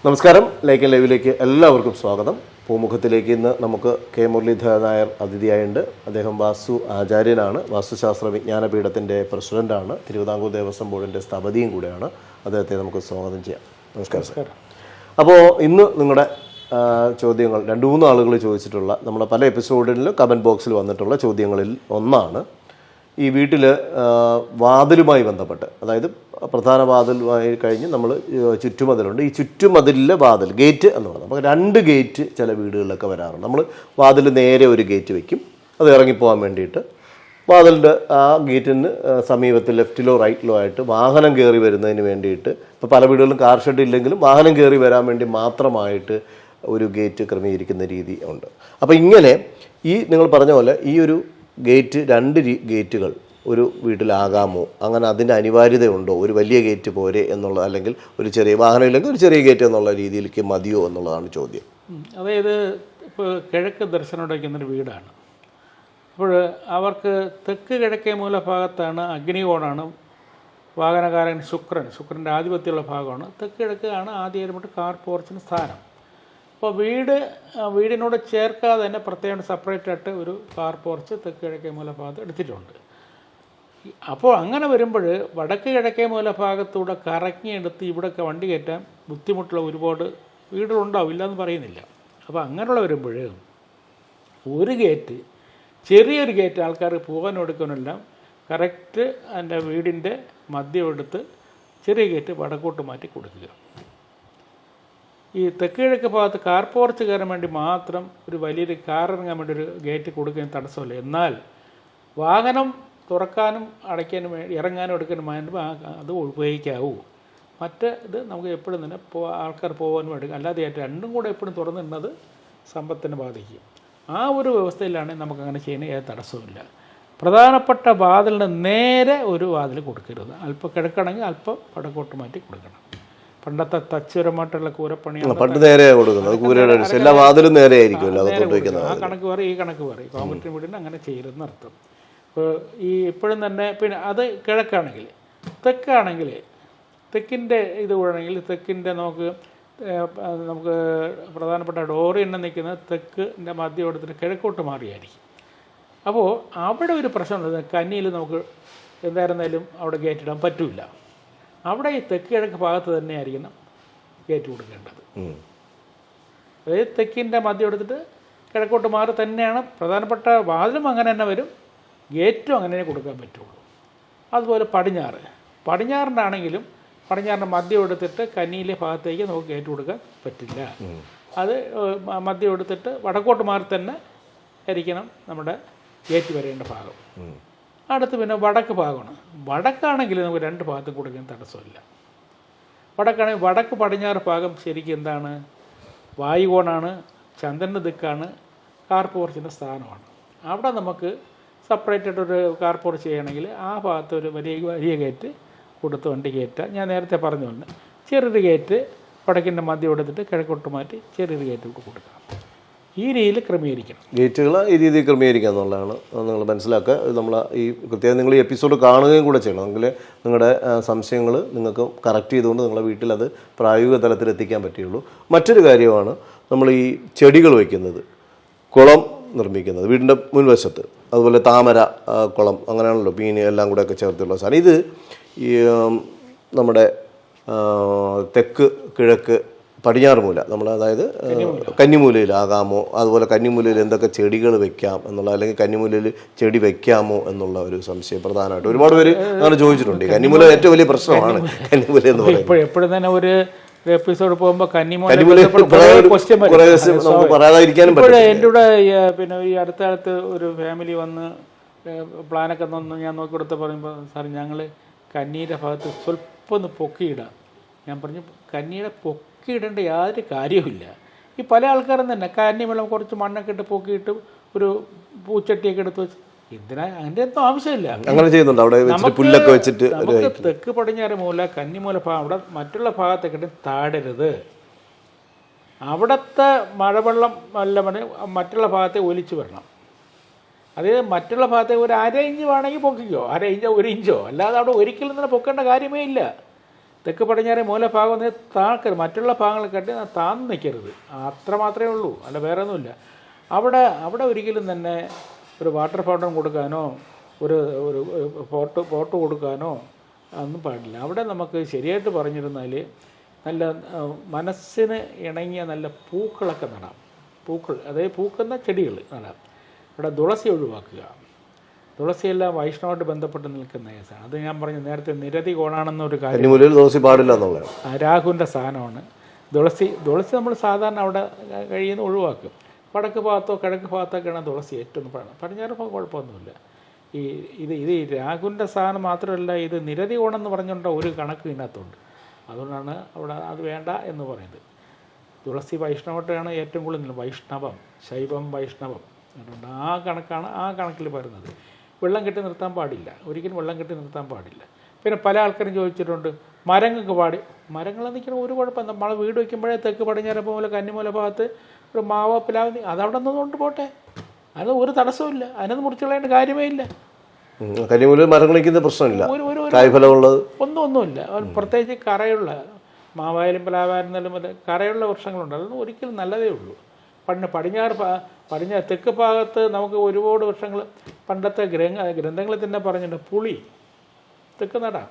നമസ്കാരം. ലൈക്ക് ലൈവിലേക്ക് എല്ലാവർക്കും സ്വാഗതം. പൂമുഖത്തിലേക്ക് ഇന്ന് നമുക്ക് കെ മുരളീധരൻ നായർ അതിഥിയായുണ്ട്. അദ്ദേഹം വാസ്തു ആചാര്യനാണ്, വാസ്തുശാസ്ത്ര വിജ്ഞാനപീഠത്തിൻ്റെ പ്രസിഡൻ്റാണ്, തിരുവിതാംകൂർ ദേവസ്വം ബോർഡിൻ്റെ സ്ഥപതിയും കൂടെയാണ്. അദ്ദേഹത്തെ നമുക്ക് സ്വാഗതം ചെയ്യാം. നമസ്കാരം. അപ്പോൾ ഇന്ന് നിങ്ങളുടെ ചോദ്യങ്ങൾ 2-3 ആളുകൾ ചോദിച്ചിട്ടുള്ള നമ്മുടെ പല എപ്പിസോഡിലും കമൻറ്റ് ബോക്സിൽ വന്നിട്ടുള്ള ചോദ്യങ്ങളിൽ ഒന്നാണ് ഈ വീട്ടിൽ വാതിലുമായി ബന്ധപ്പെട്ട്. അതായത് പ്രധാന വാതിലുമായി കഴിഞ്ഞ് നമ്മൾ ചുറ്റുമതിലുണ്ട്. ഈ ചുറ്റുമതിലിലെ വാതിൽ ഗേറ്റ് എന്ന് പറയുന്നത് നമുക്ക് 2 ഗേറ്റ് ചില വീടുകളിലൊക്കെ വരാറുണ്ട്. നമ്മൾ വാതിൽ നേരെ ഒരു ഗേറ്റ് വയ്ക്കും, അത് ഇറങ്ങിപ്പോകാൻ വേണ്ടിയിട്ട്. വാതിലിൻ്റെ ആ ഗേറ്റിന് സമീപത്ത് ലെഫ്റ്റിലോ റൈറ്റിലോ ആയിട്ട് വാഹനം കയറി വരുന്നതിന് വേണ്ടിയിട്ട്, ഇപ്പോൾ പല വീടുകളിലും കാർ ഷെഡ് ഇല്ലെങ്കിലും വാഹനം കയറി വരാൻ വേണ്ടി മാത്രമായിട്ട് ഒരു ഗേറ്റ് ക്രമീകരിക്കുന്ന രീതി ഉണ്ട്. അപ്പോൾ ഇങ്ങനെ ഈ നിങ്ങൾ പറഞ്ഞ പോലെ ഈ ഒരു ഗേറ്റ് 2 ഗേറ്റുകൾ ഒരു വീട്ടിലാകാമോ? അങ്ങനെ അതിൻ്റെ അനിവാര്യതയുണ്ടോ? ഒരു വലിയ ഗേറ്റ് പോരെ എന്നുള്ള, അല്ലെങ്കിൽ ഒരു ചെറിയ വാഹനം ഇല്ലെങ്കിൽ ഒരു ചെറിയ ഗേറ്റ് എന്നുള്ള രീതിയിലേക്ക് മതിയോ എന്നുള്ളതാണ് ചോദ്യം. അതായത് ഇപ്പോൾ കിഴക്ക് ദർശനം വയ്ക്കുന്നൊരു വീടാണ്. അപ്പോൾ അവർക്ക് തെക്ക് കിഴക്കേ മൂലഭാഗത്താണ് അഗ്നികോണാണ്, വാഹനകാരൻ ശുക്രൻ്റെ ആധിപത്യമുള്ള ഭാഗമാണ്. തെക്ക് കിഴക്കാണ് ആദ്യമായിട്ട് കാർ പോർച്ചിന് സ്ഥാനം. അപ്പോൾ വീടിനോട് ചേർക്കാതെ തന്നെ പ്രത്യേകം സെപ്പറേറ്റ് ആയിട്ട് ഒരു കാർ പോർച്ച് തെക്ക് കിഴക്കേ മൂലഭാഗത്ത് എടുത്തിട്ടുണ്ട്. അപ്പോൾ അങ്ങനെ വരുമ്പോൾ വടക്ക് കിഴക്കേ മൂലഭാഗത്തൂടെ കറങ്ങിയെടുത്ത് ഇവിടെയൊക്കെ വണ്ടി കയറ്റാൻ ബുദ്ധിമുട്ടുള്ള ഒരുപാട് വീടുകളുണ്ടാവും, ഇല്ലയെന്ന് പറയുന്നില്ല. അപ്പോൾ അങ്ങനെയുള്ള വരുമ്പോൾ ഒരു ഗേറ്റ്, ചെറിയൊരു ഗേറ്റ് ആൾക്കാർ പോകാനും എടുക്കാനെല്ലാം കറക്റ്റ് എൻ്റെ വീടിൻ്റെ മദ്യം എടുത്ത് ചെറിയ ഗേറ്റ് വടക്കോട്ട് മാറ്റി കൊടുക്കുക. ഈ തെക്ക് കിഴക്ക് ഭാഗത്ത് കാർ പോർച്ച് കയറാൻ വേണ്ടി മാത്രം ഒരു വലിയൊരു കാർ ഇറങ്ങാൻ വേണ്ടി ഒരു ഗേറ്റ് കൊടുക്കാൻ തടസ്സമില്ല. എന്നാൽ വാഹനം തുറക്കാനും അടയ്ക്കാനും വേണ്ടി ഇറങ്ങാനും എടുക്കാനും വേണ്ടി അത് ഉപയോഗിക്കാവൂ. ഇത് നമുക്ക് എപ്പോഴും തന്നെ ആൾക്കാർ പോകാനും എടുക്കും. അല്ലാതെ 2 കൂടെ എപ്പോഴും തുറന്നിടുന്നത് സമ്പത്തിനെ ബാധിക്കും. ആ ഒരു വ്യവസ്ഥയിലാണെങ്കിൽ നമുക്കങ്ങനെ ചെയ്യുന്ന ഏത് തടസ്സമില്ല. പ്രധാനപ്പെട്ട വാതിലിന് നേരെ ഒരു വാതിൽ കൊടുക്കരുത്. അല്പം കിഴക്കാണെങ്കിൽ അല്പം വടക്കോട്ട് മാറ്റി കൊടുക്കണം. പണ്ടത്തെ തച്ചുരമായിട്ടുള്ള കൂരപ്പണിയാണ് പണ്ട് നേരെ കൊടുക്കുന്നത്. എല്ലാ വാതിലും നേരെ ആയിരിക്കും. ആ കണക്ക് പറയും, ഈ കണക്ക് പറയും. കോൺക്രീറ്റ് വീടിന് അങ്ങനെ ചെയ്തെന്ന് അർത്ഥം. ഇപ്പോൾ ഈ ഇപ്പോഴും തന്നെ പിന്നെ അത് കിഴക്കാണെങ്കിൽ, തെക്കാണെങ്കിൽ തെക്കിൻ്റെ ഇത് കൂടണമെങ്കിൽ തെക്കിൻ്റെ നമുക്ക് പ്രധാനപ്പെട്ട ഡോറി തന്നെ നിൽക്കുന്നത് തെക്കിൻ്റെ മധ്യം എടുത്തിട്ട് കിഴക്കോട്ട് മാറിയായിരിക്കും. അപ്പോൾ അവിടെ ഒരു പ്രശ്നമുള്ളത്, കന്നിയിൽ നമുക്ക് എന്തായിരുന്നാലും അവിടെ ഗേറ്റ് ഇടാൻ പറ്റില്ല. അവിടെ ഈ തെക്ക് കിഴക്ക് ഭാഗത്ത് തന്നെ ആയിരിക്കണം ഗേറ്റ് കൊടുക്കേണ്ടത്. അതായത് തെക്കിൻ്റെ മദ്യം എടുത്തിട്ട് കിഴക്കോട്ട് മാറി തന്നെയാണ് പ്രധാനപ്പെട്ട വാതിലും അങ്ങനെ തന്നെ വരും, ഗേറ്റും അങ്ങനെ തന്നെ കൊടുക്കാൻ പറ്റുള്ളൂ. അതുപോലെ പടിഞ്ഞാറിനാണെങ്കിലും പടിഞ്ഞാറിൻ്റെ മദ്യം എടുത്തിട്ട് കന്നിയിലെ ഭാഗത്തേക്ക് നമുക്ക് ഗേറ്റ് കൊടുക്കാൻ പറ്റില്ല. അത് മദ്യം എടുത്തിട്ട് വടക്കോട്ട് മാറി തന്നെ ആയിരിക്കണം നമ്മുടെ ഗേറ്റ് വരേണ്ട ഭാഗം. അടുത്ത് പിന്നെ വടക്ക് ഭാഗമാണ്. വടക്കാണെങ്കിൽ നമുക്ക് 2 ഭാഗത്തും കൊടുക്കാൻ തടസ്സമില്ല. വടക്കാണെങ്കിൽ വടക്ക് പടിഞ്ഞാറ് ഭാഗം ശരിക്കും എന്താണ്? വായുകോണാണ്, ചന്ദ്രൻ്റെ ദിക്കാണ്, കാർ പോർച്ചിൻ്റെ സ്ഥാനമാണ്. അവിടെ നമുക്ക് സെപ്പറേറ്റ് ആയിട്ടൊരു കാർ പോർച്ച് ചെയ്യണമെങ്കിൽ ആ ഭാഗത്ത് ഒരു വലിയ ഗേറ്റ് കൊടുത്ത് വണ്ടി കയറ്റുക. ഞാൻ നേരത്തെ പറഞ്ഞു തന്നെ ചെറിയൊരു ഗേറ്റ് വടക്കിൻ്റെ മദ്യം എടുത്തിട്ട് കിഴക്കോട്ട് മാറ്റി ചെറിയൊരു ഗേറ്റ് കൊടുക്കാം. ഈ രീതിയിൽ ക്രമീകരിക്കണം. ഗേറ്റുകൾ ഈ രീതിയിൽ ക്രമീകരിക്കുക എന്നുള്ളതാണ് നിങ്ങൾ മനസ്സിലാക്കുക. നമ്മൾ ഈ കൃത്യമായി നിങ്ങൾ ഈ എപ്പിസോഡ് കാണുകയും കൂടെ ചെയ്യണം. എങ്കിൽ നിങ്ങളുടെ സംശയങ്ങൾ നിങ്ങൾക്ക് കറക്റ്റ് ചെയ്തുകൊണ്ട് നിങ്ങളുടെ വീട്ടിൽ അത് പ്രായോഗിക തലത്തിൽ എത്തിക്കാൻ പറ്റുകയുള്ളൂ. മറ്റൊരു കാര്യമാണ് നമ്മൾ ഈ ചെടികൾ വയ്ക്കുന്നത്, കുളം നിർമ്മിക്കുന്നത് വീടിൻ്റെ മുൻവശത്ത്. അതുപോലെ താമര കുളം, അങ്ങനെയാണല്ലോ മീൻ എല്ലാം കൂടെയൊക്കെ ചേർത്തുള്ള സാധനം. ഇത് ഈ നമ്മുടെ തെക്ക് കിഴക്ക് പടിഞ്ഞാറ് മൂല, നമ്മൾ അതായത് കന്നിമൂലയിലാകാമോ? അതുപോലെ കന്നിമൂലയിൽ എന്തൊക്കെ ചെടികൾ വെക്കാം എന്നുള്ള, അല്ലെങ്കിൽ കന്നിമൂലയിൽ ചെടി വെക്കാമോ എന്നുള്ള ഒരു സംശയം പ്രധാനമായിട്ട് ഒരുപാട് പേര് അങ്ങനെ ചോദിച്ചിട്ടുണ്ട്. കന്നിമൂല ഏറ്റവും വലിയ പ്രശ്നമാണ് കന്നിമൂല എന്ന് പറയുന്നത്. എപ്പോഴും തന്നെ ഒരു എപ്പിസോഡ് പോകുമ്പോൾ പറയാതിരിക്കാനും പറ്റും. എൻ്റെ കൂടെ പിന്നെ ഈ അടുത്ത കാലത്ത് ഒരു ഫാമിലി വന്ന് പ്ലാനൊക്കെ ഞാൻ നോക്കി കൊടുത്ത് പറയുമ്പോൾ, സാർ ഞങ്ങൾ കന്നിയുടെ ഭാഗത്ത് സ്വല്പം ഒന്ന് പൊക്കിയിടാം. ഞാൻ പറഞ്ഞു, കന്നിയുടെ പൊക്കിയിടേണ്ട യാതൊരു കാര്യവുമില്ല. ഈ പല ആൾക്കാരും തന്നെ കന്നി വെള്ളം കുറച്ച് മണ്ണൊക്കെ ഇട്ട് പൊക്കിയിട്ട് ഒരു പൂച്ചട്ടിയൊക്കെ എടുത്ത് വെച്ച് ഇതിനാ അതിൻ്റെ ഒന്നും ആവശ്യമില്ല. അങ്ങനെ ചെയ്യുന്നുണ്ട്. അവിടെ പുല്ലൊക്കെ വെച്ചിട്ട് നമുക്ക് തെക്ക് പടിഞ്ഞാറ് മൂല കന്നിമൂല ഭാഗം അവിടെ മറ്റുള്ള ഭാഗത്തേക്കിട്ട് താടരുത്. അവിടുത്തെ മഴവെള്ളം നല്ല മറ്റുള്ള ഭാഗത്തെ ഒലിച്ച് വരണം. അതായത് മറ്റുള്ള ഭാഗത്തേക്ക് ഒരു 1/2 ഇഞ്ച് വേണമെങ്കിൽ പൊക്കിക്കോ, 1/2 ഇഞ്ചോ 1 ഇഞ്ചോ, അല്ലാതെ അവിടെ ഒരിക്കലും തന്നെ പൊക്കേണ്ട കാര്യമേ ഇല്ല. തെക്ക് പടിഞ്ഞാറേ മൂലഭാഗം താഴ്ക്കരുത്, മറ്റുള്ള ഭാഗങ്ങൾ കെട്ടി താന്ന് നിൽക്കരുത്, അത്ര മാത്രമേ ഉള്ളൂ, അല്ല വേറെ ഒന്നുമില്ല. അവിടെ ഒരിക്കലും തന്നെ ഒരു വാട്ടർ ഫൗണ്ടൻ കൊടുക്കാനോ ഒരു ഒരു പോട്ട് കൊടുക്കാനോ ഒന്നും പാടില്ല. അവിടെ നമുക്ക് ശരിയായിട്ട് പറഞ്ഞിരുന്നാൽ നല്ല മനസ്സിന് ഇണങ്ങിയ നല്ല പൂക്കളൊക്കെ നടാം. പൂക്കൾ, അതായത് പൂക്കുന്ന ചെടികൾ നടാം. ഇവിടെ തുളസി ഒഴിവാക്കുക. തുളസിയെല്ലാം വൈഷ്ണവമായിട്ട് ബന്ധപ്പെട്ട് നിൽക്കുന്ന കേസാണ്. അത് ഞാൻ പറഞ്ഞു നേരത്തെ നിരതി കോണാണെന്നൊരു കാര്യം. തുളസി പാടില്ല എന്നുള്ളത് രാഹുവിൻ്റെ സ്ഥാനമാണ് തുളസി. നമ്മൾ സാധാരണ അവിടെ കഴിയുന്ന ഒഴിവാക്കും. വടക്ക് ഭാഗത്തോ കിഴക്ക് ഭാഗത്തൊക്കെയാണ് തുളസി ഏറ്റവും പടിഞ്ഞാറ് ഭാഗം കുഴപ്പമൊന്നുമില്ല. ഇത് രാഹുവിൻ്റെ സ്ഥാനം മാത്രമല്ല, ഇത് നിരതി കോണമെന്ന് പറഞ്ഞുകൊണ്ട് ഒരു കണക്ക് ഇതിനകത്തുണ്ട്. അതുകൊണ്ടാണ് അവിടെ അത് വേണ്ട എന്ന് പറയുന്നത്. തുളസി വൈഷ്ണവമായിട്ടാണ് ഏറ്റവും കൂടുതൽ വൈഷ്ണവം, ശൈവം വൈഷ്ണവം. അതുകൊണ്ട് ആ കണക്കിൽ വരുന്നത്. വെള്ളം കെട്ടി നിർത്താൻ പാടില്ല, ഒരിക്കലും വെള്ളം കെട്ടി നിർത്താൻ പാടില്ല. പിന്നെ പല ആൾക്കാരും ചോദിച്ചിട്ടുണ്ട് മരങ്ങൾക്ക് മരങ്ങൾ നിൽക്കുന്ന ഒരു കുഴപ്പം. നമ്മൾ വീട് വയ്ക്കുമ്പോഴേ തെക്ക് പടിഞ്ഞാറ് പോലെ കന്നിമൂല ഭാഗത്ത് ഒരു മാവോ പ്ലാവ് അതവിടെ നിന്നുകൊണ്ട് പോട്ടെ, അതിന് ഒരു തടസ്സമില്ല, അതിനൊന്നും മുറിച്ച് കളയേണ്ട കാര്യമേ ഇല്ല. കന്നിമൂല മരങ്ങൾ നിൽക്കുന്ന പ്രശ്നമില്ല, കായ്ഫലമുള്ളത് ഒന്നുമില്ല. പ്രത്യേകിച്ച് കറയുള്ള മാവായാലും പ്ലാവായിരുന്നാലും കറയുള്ള വൃക്ഷങ്ങളുണ്ട്, അതൊന്നും ഒരിക്കലും നല്ലതേ ഉള്ളൂ. പടിഞ്ഞാറ് തെക്ക് ഭാഗത്ത് നമുക്ക് ഒരുപാട് വൃക്ഷങ്ങൾ പണ്ടത്തെ ഗ്രന്ഥങ്ങളിൽ തന്നെ പറഞ്ഞിട്ടുണ്ട്, പുളി തെക്ക് നടാം.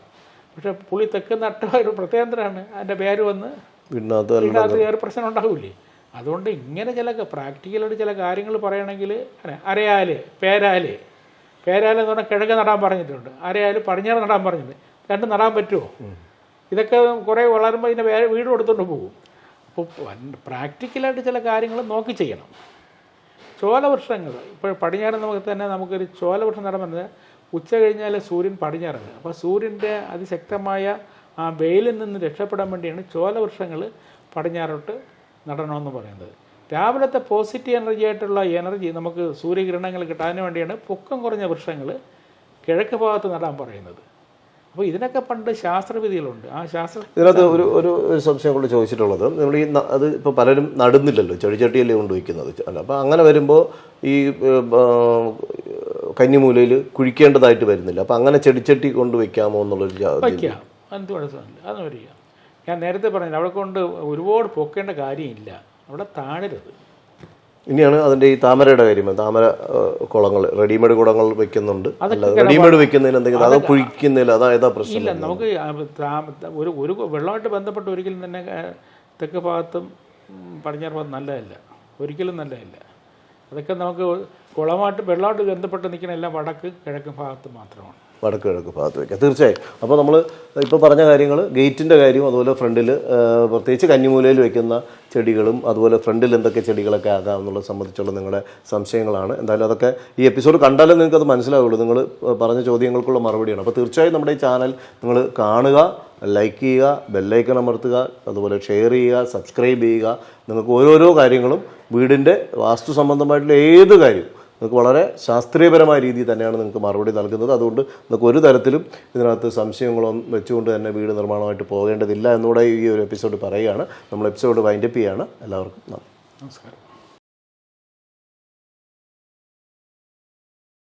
പക്ഷെ പുളി തെക്ക് നട്ട ഒരു പ്രത്യേകതയാണ്, അതിൻ്റെ പേര് വന്ന് വീടിനകത്ത് കയറി പ്രശ്നം ഉണ്ടാവില്ലേ. അതുകൊണ്ട് ഇങ്ങനെ ചില പ്രാക്ടിക്കലായിട്ട് ചില കാര്യങ്ങൾ പറയണമെങ്കിൽ അരയാല് പേരാല് എന്ന് പറഞ്ഞാൽ കിഴക്ക് നടാൻ പറഞ്ഞിട്ടുണ്ട്, അരയാല് പടിഞ്ഞാറ് നടാൻ പറഞ്ഞിട്ടുണ്ട്. രണ്ടും നടാൻ പറ്റുമോ? ഇതൊക്കെ കുറേ വളരുമ്പോൾ ഇതിൻ്റെ വീട് കൊടുത്തുകൊണ്ട് പോകും. അപ്പോൾ പ്രാക്ടിക്കലായിട്ട് ചില കാര്യങ്ങൾ നോക്കി ചെയ്യണം. ചോലവൃക്ഷങ്ങൾ ഇപ്പോൾ പടിഞ്ഞാറ് നമുക്കൊരു ചോലവൃക്ഷം നടാൻ പറഞ്ഞാൽ ഉച്ച കഴിഞ്ഞാൽ സൂര്യൻ പടിഞ്ഞാറുണ്ട്. അപ്പോൾ സൂര്യൻ്റെ അതിശക്തമായ ആ വെയിലിൽ നിന്ന് രക്ഷപ്പെടാൻ വേണ്ടിയാണ് ചോലവൃക്ഷങ്ങൾ പടിഞ്ഞാറോട്ട് നടണമെന്ന് പറയുന്നത്. രാവിലത്തെ പോസിറ്റീവ് എനർജി ആയിട്ടുള്ള എനർജി നമുക്ക് സൂര്യകിരണങ്ങൾ കിട്ടാൻ വേണ്ടിയാണ് പൊക്കം കുറഞ്ഞ വൃക്ഷങ്ങൾ കിഴക്ക് ഭാഗത്ത് നടാൻ പറയുന്നത്. അപ്പോൾ ഇതിനൊക്കെ പണ്ട് ശാസ്ത്രവിധികളുണ്ട്. ഇതിനകത്ത് ഒരു സംശയം കൊണ്ട് ചോദിച്ചിട്ടുള്ളത്, നമ്മൾ അത് ഇപ്പോൾ പലരും നടുന്നില്ലല്ലോ, ചെടിച്ചട്ടിയല്ലേ കൊണ്ടുവയ്ക്കുന്നത്. അല്ല, അപ്പോൾ അങ്ങനെ വരുമ്പോൾ ഈ കന്നിമൂലയിൽ കുഴിക്കേണ്ടതായിട്ട് വരുന്നില്ല. അപ്പോൾ അങ്ങനെ ചെടിച്ചട്ടി കൊണ്ട് വയ്ക്കാമോ എന്നുള്ളൊരു വയ്ക്കാം, എന്ത് കുഴപ്പമില്ല, അത് വരിക. ഞാൻ നേരത്തെ പറഞ്ഞില്ല, അവിടെ കൊണ്ട് ഒരുപാട് പൊക്കേണ്ട കാര്യമില്ല, അവിടെ താഴരുത്. ഇനിയാണ് അതിൻ്റെ ഈ താമരയുടെ കാര്യം. താമര കുളങ്ങൾ റെഡിമെയ്ഡ് കുളങ്ങൾ വെക്കുന്നുണ്ട്, റെഡിമെയ്ഡ് വെക്കുന്നതിന് എന്തെങ്കിലും അതോ കുഴിക്കുന്നതിൽ അതായത് പ്രശ്നം ഇല്ല. നമുക്ക് ഒരു വെള്ളമായിട്ട് ബന്ധപ്പെട്ട് ഒരിക്കലും തന്നെ തെക്ക് ഭാഗത്തും പടിഞ്ഞാറ് ഭാഗത്തും നല്ലതല്ല, ഒരിക്കലും നല്ലതല്ല. അതൊക്കെ നമുക്ക് വെള്ളമായിട്ട് ബന്ധപ്പെട്ട് നിൽക്കുന്ന എല്ലാം വടക്ക് കിഴക്ക് ഭാഗത്ത് മാത്രമാണ്. വടക്ക് കിഴക്ക് ഭാഗത്ത് വയ്ക്കാം, തീർച്ചയായും. അപ്പോൾ നമ്മൾ ഇപ്പോൾ പറഞ്ഞ കാര്യങ്ങൾ, ഗേറ്റിൻ്റെ കാര്യം, അതുപോലെ ഫ്രണ്ടിൽ പ്രത്യേകിച്ച് കന്നിമൂലയിൽ വയ്ക്കുന്ന ചെടികളും അതുപോലെ ഫ്രണ്ടിൽ എന്തൊക്കെ ചെടികളൊക്കെ ആകാം എന്നുള്ളത് സംബന്ധിച്ചുള്ള നിങ്ങളുടെ സംശയങ്ങളാണ്. എന്തായാലും അതൊക്കെ ഈ എപ്പിസോഡ് കണ്ടാലേ നിങ്ങൾക്ക് അത് മനസ്സിലാവുള്ളൂ. നിങ്ങൾ പറഞ്ഞ ചോദ്യങ്ങൾക്കുള്ള മറുപടിയാണ്. അപ്പോൾ തീർച്ചയായും നമ്മുടെ ഈ ചാനൽ നിങ്ങൾ കാണുക, ലൈക്ക് ചെയ്യുക, ബെല്ലൈക്കൺ അമർത്തുക, അതുപോലെ ഷെയർ ചെയ്യുക, സബ്സ്ക്രൈബ് ചെയ്യുക. നിങ്ങൾക്ക് ഓരോരോ കാര്യങ്ങളും വീടിൻ്റെ വാസ്തു സംബന്ധമായിട്ടുള്ള ഏത് കാര്യവും നിങ്ങൾക്ക് വളരെ ശാസ്ത്രീയപരമായ രീതിയിൽ തന്നെയാണ് നിങ്ങൾക്ക് മറുപടി നൽകുന്നത്. അതുകൊണ്ട് നിങ്ങൾക്ക് ഒരു തരത്തിലും ഇതിനകത്ത് സംശയങ്ങളൊന്നും വെച്ചുകൊണ്ട് തന്നെ വീട് നിർമ്മാണമായിട്ട് പോകേണ്ടതില്ല എന്നുകൂടെ ഈ ഒരു എപ്പിസോഡ് പറയുകയാണ്. നമ്മൾ എപ്പിസോഡ് വൈൻഡപ്പ് ചെയ്യുകയാണ്. എല്ലാവർക്കും നന്ദി, നമസ്കാരം.